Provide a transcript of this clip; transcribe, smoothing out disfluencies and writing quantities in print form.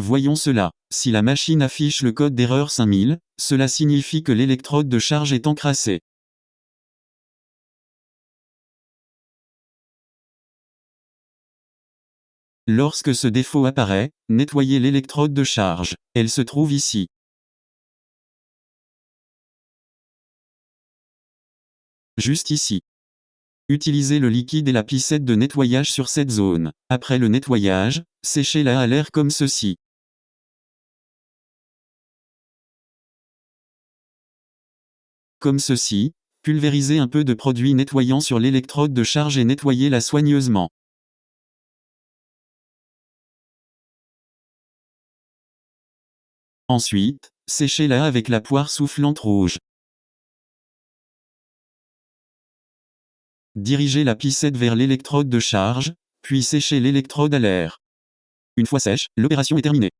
Voyons cela. Si la machine affiche le code d'erreur 5000, cela signifie que l'électrode de charge est encrassée. Lorsque ce défaut apparaît, nettoyez l'électrode de charge. Elle se trouve ici. Juste ici. Utilisez le liquide et la pincette de nettoyage sur cette zone. Après le nettoyage, séchez-la à l'air comme ceci. Comme ceci, pulvérisez un peu de produit nettoyant sur l'électrode de charge et nettoyez-la soigneusement. Ensuite, séchez-la avec la poire soufflante rouge. Dirigez la pincette vers l'électrode de charge, puis séchez l'électrode à l'air. Une fois sèche, l'opération est terminée.